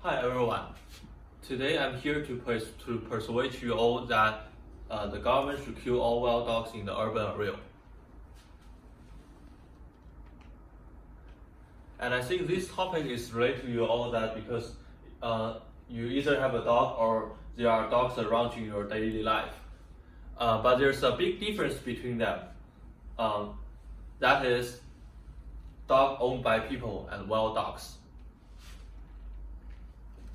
Hi everyone. Today I'm here to persuade you all that the government should kill all wild dogs in the urban area. And I think this topic is related to you all that because you either have a dog or there are dogs around you in your daily life. But there's a big difference between them. That is dog owned by people and wild dogs.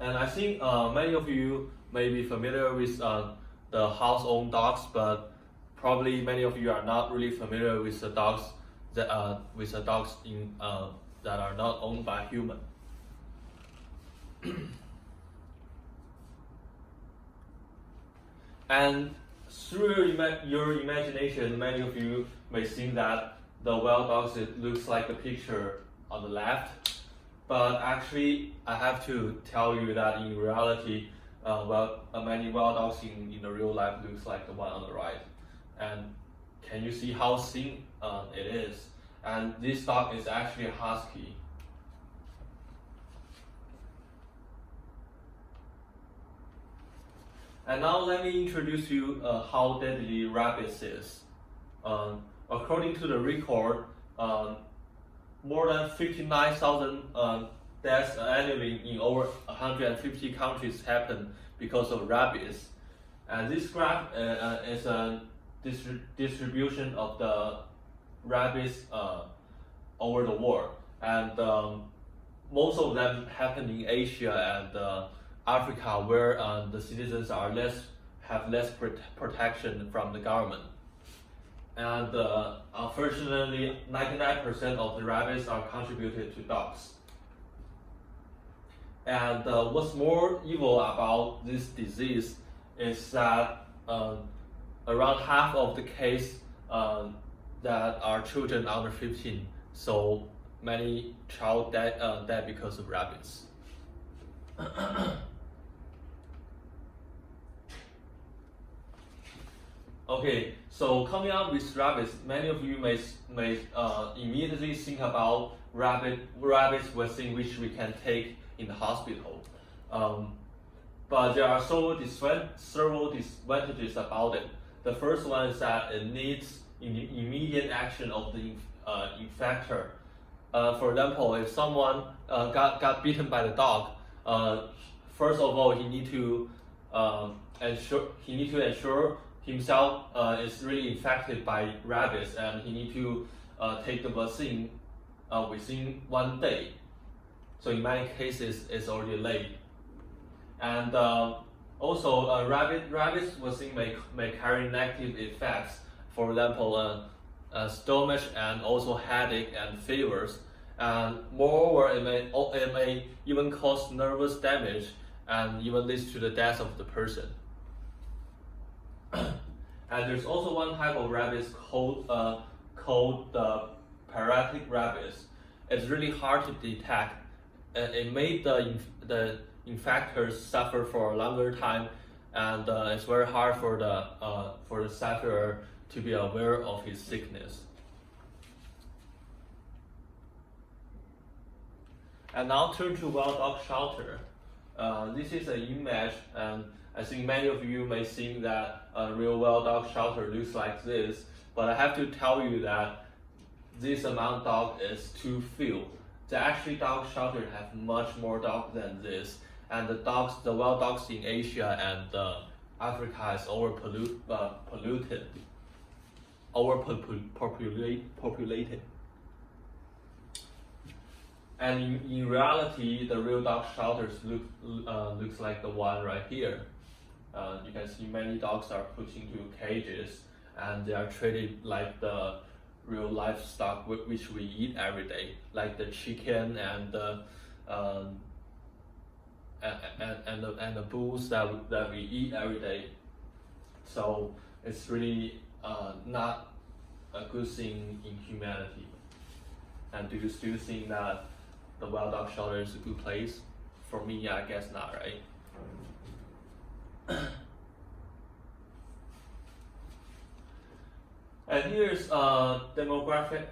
And I think many of you may be familiar with the house-owned dogs, but probably many of you are not really familiar with the dogs that that are not owned by human. And through your imagination, many of you may think that the wild dogs, it looks like the picture on the left. But actually, I have to tell you that in reality, many wild dogs in the real life looks like the one on the right. And can you see how thin it is? And this dog is actually a husky. And now let me introduce you how deadly rabies is. According to the record, more than 59,000 deaths annually in over 150 countries happen because of rabies. And this graph is a distribution of the rabies over the world. And most of them happen in Asia and Africa, where the citizens have less protection from the government. And unfortunately, 99% of the rabies are contributed to dogs. And what's more evil about this disease is that around half of the cases that are children under 15, so many child dead because of rabies. Okay, so coming up with rabies, many of you may immediately think about rabies vaccine which we can take in the hospital. But there are several disadvantages about it. The first one is that it needs immediate action of the infector. For example, if someone got bitten by the dog, first of all he need to ensure himself is really infected by rabies, and he need to take the vaccine within 1 day. So in many cases, it's already late. And also, rabies vaccine may carry negative effects. For example, stomach and also headache and fevers. And moreover, it may even cause nervous damage and even leads to the death of the person. And there's also one type of rabies called the paralytic rabies. It's really hard to detect. It made the infectors suffer for a longer time, and it's very hard for the sufferer to be aware of his sickness. And now turn to wild dog shelter. This is an image, and I think many of you may think that a real wild dog shelter looks like this, but I have to tell you that this amount of dog is too few. The actual dog shelter have much more dogs than this, and the wild dogs in Asia and Africa is overpopulated. And in reality, the real dog shelters looks like the one right here. You can see many dogs are put into cages, and they are treated like the real livestock which we eat every day, like the chicken and the bulls that we eat every day. So it's really not a good thing in humanity. And do you still think that the wild dog shelter is a good place? For me, I guess not, right? And here's demographic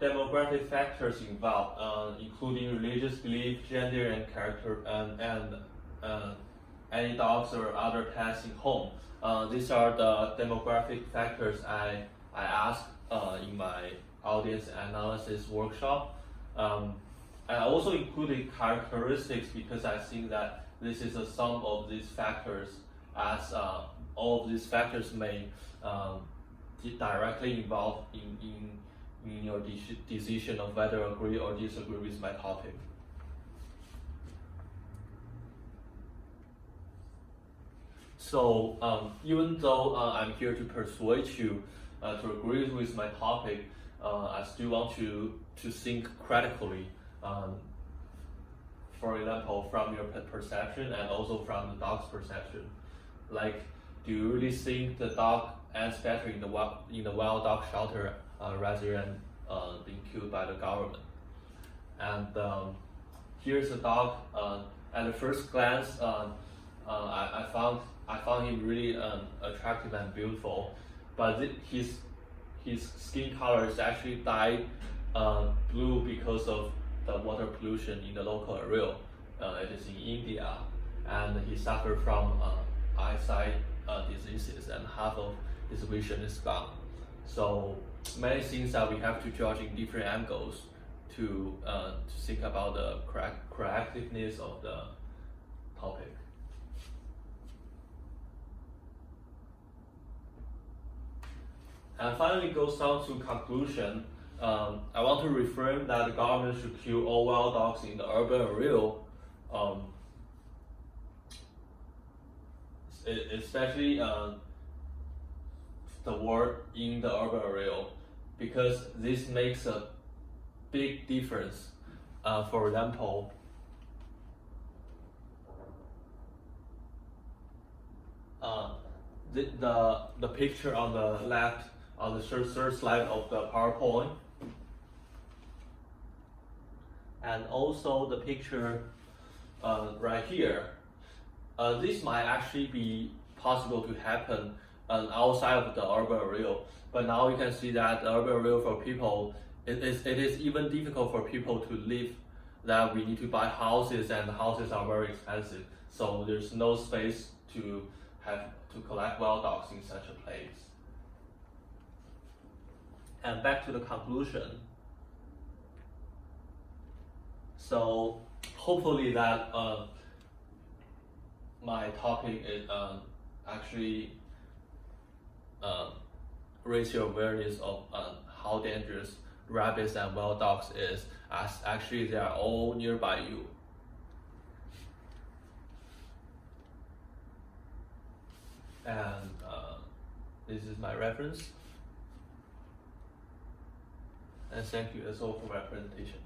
demographic factors involved, including religious belief, gender, and character, and any dogs or other pets in home. These are the demographic factors I asked in my audience analysis workshop. I also included characteristics because I think that this is a sum of these factors, as all of these factors may directly involve in your decision of whether agree or disagree with my topic. So even though I'm here to persuade you to agree with my topic, I still want you to think critically. For example, from your pet perception and also from the dog's perception. Like, do you really think the dog ends better in the wild dog shelter rather than being killed by the government? And here's a dog. At the first glance, I found him really attractive and beautiful, but his skin color is actually dyed blue because of the water pollution in the local area. It is in India, and he suffered from eyesight diseases, and half of his vision is gone. So many things that we have to judge in different angles to think about the correctness of the topic. And finally, goes down to conclusion. I want to reframe that the government should kill all wild dogs in the urban area, especially the word in the urban area, because this makes a big difference. For example, the picture on the left, on the third slide of the PowerPoint, and also the picture right here. This might actually be possible to happen outside of the urban area, but now you can see that the urban area for people, it is even difficult for people to live, that we need to buy houses, and the houses are very expensive, so there's no space to collect wild dogs in such a place. And back to the conclusion. So hopefully that my topic is actually raise your awareness of how dangerous rabbits and wild dogs is, as actually they are all nearby you. And this is my reference. And thank you. That's all for my presentation.